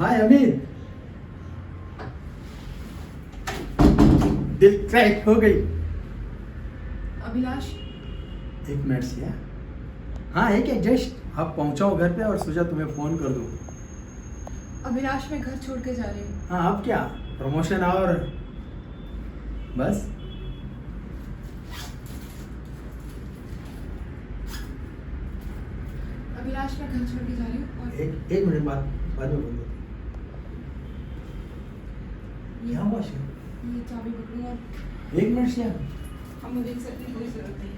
हाय अमित, दिल क्रैक हो गई। अभिलाष, एक मिनट से यार। हाँ है क्या, जस्ट अब पहुंचाओ घर पे और सोचा तुम्हें फोन कर दूं। अभिलाष मैं घर छोड़ के जा रही हूँ। हाँ अब क्या, प्रमोशन और बस। अभिलाष मैं घर छोड़ के जा रही हूँ और एक मिनट बाद में बोल दो। क्या हुआ शिव? ये चाबी पकड़ूँ और एक मिनट से हम मुझे एक सेकंड की कोई जरूरत नहीं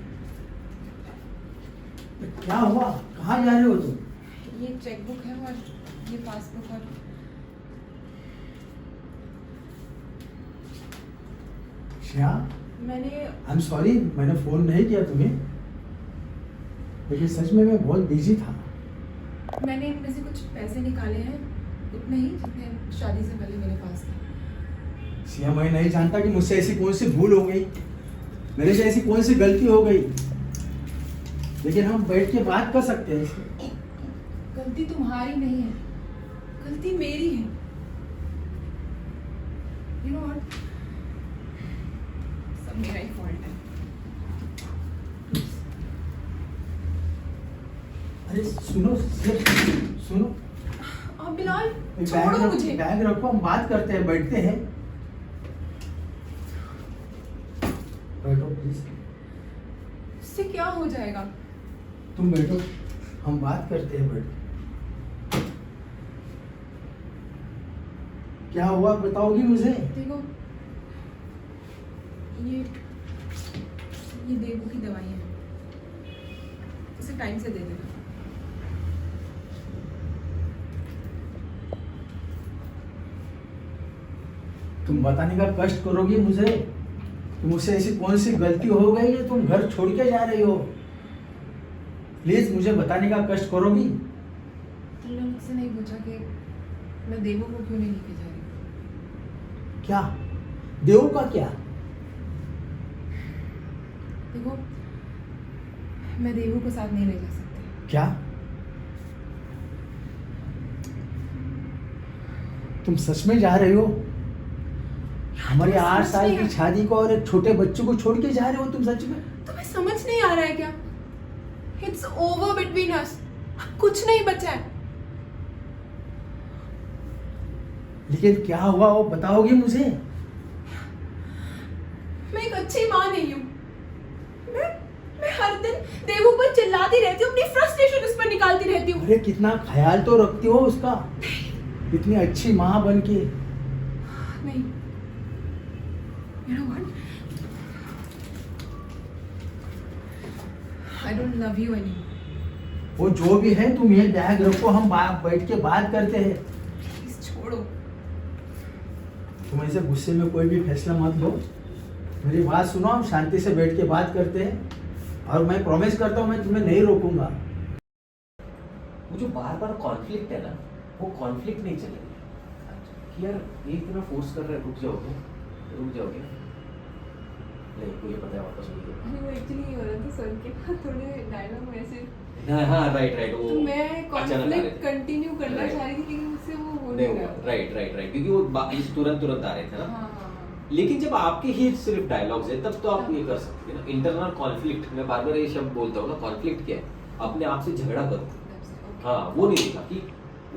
है। क्या हुआ, कहाँ जा रहे हो तुम? ये चेकबुक है और ये पासबुक और श्रेया, मैंने आई एम सॉरी, मैंने फोन नहीं किया तुम्हें, लेकिन सच में मैं बहुत बिजी था। मैंने इनमें से कुछ पैसे निकाले हैं, उतने ही जितने शादी से पहले मेरे पास थे। श्रेया, मैं नहीं जानता कि मुझसे ऐसी कौन सी भूल हो गई, मेरे से ऐसी कौन सी गलती हो गई, लेकिन हम बैठ के बात कर सकते हैं इसमें। गलती तुम्हारी नहीं है, गलती मेरी है। यू नो व्हाट, सब मेरा ही फॉल्ट है। अरे सुनो सुनो, बिलाल एक छोड़ो मुझे। बैग रखो, हम बात करते हैं, बैठते हैं। बैठो प्लीज। इससे क्या हो जाएगा? तुम बैठो, हम बात करते हैं, बैठ। क्या हुआ बताओगी मुझे? देखो, ये देवू की दवाई है, इसे टाइम से दे देना। तुम बताने का कष्ट करोगी मुझे कि मुझसे ऐसी कौन सी गलती हो गई है, तुम घर छोड़ के जा रही हो? प्लीज मुझे बताने का कष्ट करोगी? तुमने मुझसे नहीं पूछा कि मैं देवू को क्यों नहीं लेके जा रही। क्या देव का क्या? देखो, मैं देवू को साथ नहीं ले जा सकती। क्या तुम सच में जा रही हो? हमारी 8 साल की शादी को और एक छोटे बच्चे को छोड़ के जा रहे हो तुम, सच में? तुम्हें समझ नहीं आ रहा है क्या? इट्स ओवर बिटवीन अस, कुछ नहीं बचा है। लेकिन क्या हुआ वो बताओगी मुझे? मैं एक अच्छी माँ नहीं हूँ। मैं हर दिन देवू पर चिल्लाती रहती हूँ, अपनी फ्रस्ट्रेशन उस पर निकालती रहती हूँ। अरे कितना ख्याल तो रखती हो उसका, इतनी अच्छी माँ बन के। नहीं, you know what? I don't love you anymore. वो जो भी है, तुम ये बैग रखो, हम बैठ के बात करते हैं। Please छोड़ो। तुम ऐसे गुस्से में कोई भी फैसला मत लो, मेरी बात सुनो, हम शांति से बैठ के बात करते हैं, और मैं प्रॉमिस करता हूँ मैं तुम्हें नहीं रोकूंगा। वो जो बार बार कॉन्फ्लिक्ट है ना, वो कॉन्फ्लिक्ट नहीं चलेगा कि यार ये इतना फोर्स कर रहा है, रुक जाओगे। नहीं, मुझे पता है वापस हो गया। वो एक्चुअली ये हो रहा था सर के ना, थोड़े डायलॉग वैसे। हाँ राइट वो तो मैं कॉन्फ्लिक्ट कंटिन्यू करना Right. चाह रही थी, लेकिन मुझसे वो हो नहीं नहीं हुआ। रहा था। राइट क्योंकि वो तुरंत आ रहे थे ना। हाँ। लेकिन जब आपके ही सिर्फ डायलॉग्स है तब तो आप ये कर सकते हैं ना। इंटरनल कॉन्फ्लिक्ट, मैं बार बार ये शब्द बोलता हूँ ना, कॉन्फ्लिक्ट क्या है? अपने आप से झगड़ा करो। हाँ, वो नहीं देखा कि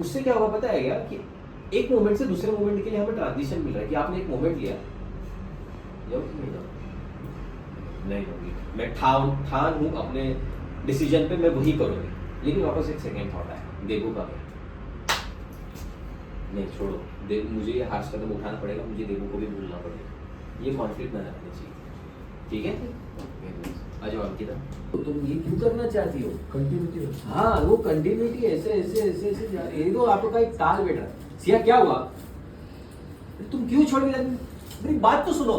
उससे क्या हुआ पता है क्या, कि एक मोमेंट से दूसरे मोमेंट के लिए हमें ट्रांजिशन मिल रहा है, कि आपने एक मोमेंट लिया, जाओ कि नहीं जाओ? नहीं होगी। मैं ठान हूँ अपने डिसीजन पे, मैं वही करूँगी। लेकिन वापस एक सेकेंड थॉट आया, देवू का क्या? नहीं छोड़ो, मुझे ये हार्श कदम उठाना पड़ेगा, मुझे देवू को भी भूलना पड़ेगा। ये कॉन्फ्लिक्ट ना रखनी चाहिए, ठीक है? आ जाओ अंकिता। तो तुम ये क्यों करना चाहती हो? कंटिन्यूटी। हाँ, वो कंटिन्यूटी ऐसे जा रही है। ये तो आपका एक ताल बैठ रहा है। सिया क्या हुआ? तुम क्यों छोड़ के जाती? मेरी बात तो सुनो।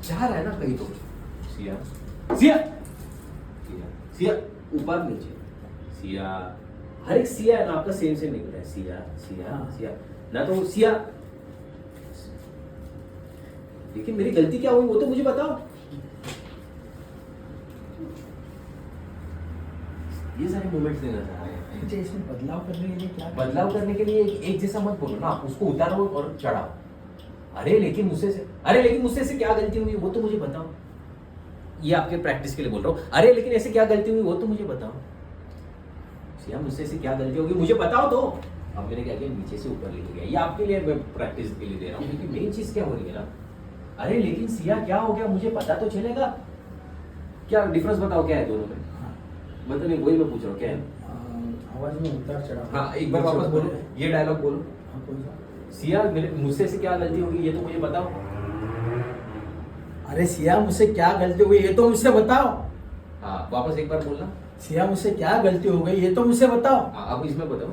जा रहा है ना कहीं तो। सिया ऊपर नीचे। सिया, हर एक सिया है ना आपका सेम निकल रहा है। सिया ना, तो सिया। लेकिन मेरी गलती क्या हुई वो तो मुझे बताओ। ये सारे मोमेंट्स देना चाह रहे हैं। मुझे इसमें बदलाव करने के लिए क्या करना बदलाव है? करने के लिए एक जैसा मत बोलो ना, आप उसको उतारो और चढ़ाओ। अरे लेकिन मुझसे से क्या गलती हुई वो तो मुझे बताओ। ये आपके प्रैक्टिस के लिए बोल रहा हूँ। अरे लेकिन ऐसे क्या गलती हुई वो तो मुझे बताओ। सिया मुझसे ऐसे क्या गलती होगी मुझे बताओ तो। अब मैंने क्या किया, नीचे से ऊपर लेके गया। ये आपके लिए मैं प्रैक्टिस के लिए दे रहा हूँ, क्योंकि मेन चीज क्या हो रही है ना, अरे लेकिन सिया क्या हो गया मुझे पता तो चलेगा। क्या डिफरेंस बताओ, क्या है दोनों में? हाँ, मतलब नहीं, वही मैं पूछ रहा हूँ क्या है। आवाज में उतार चढ़ाव। हाँ एक बार वापस बोलो, ये डायलॉग बोलो। हाँ, कौन सा? सिया मुझसे से क्या गलती होगी ये तो मुझे बताओ। अरे सिया मुझसे क्या गलती हुई ये तो मुझसे बताओ। हाँ वापस एक बार बोलना। सिया मुझसे क्या गलती हो गई ये तो मुझसे बताओ। हाँ अब इसमें बताओ,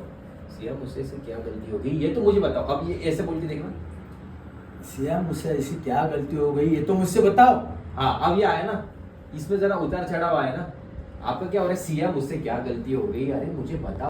सिया मुझसे से क्या गलती हो गई ये तो मुझे बताओ। अब ये ऐसे बोल के देखना। सिया मुझसे ऐसी क्या गलती हो गई ये तो मुझसे बताओ। हाँ अब ये आया ना, इसमें जरा उतार चढ़ाव आया ना। आपका क्या हो रहा है, सिया मुझसे क्या गलती हो गई, अरे मुझे बताओ।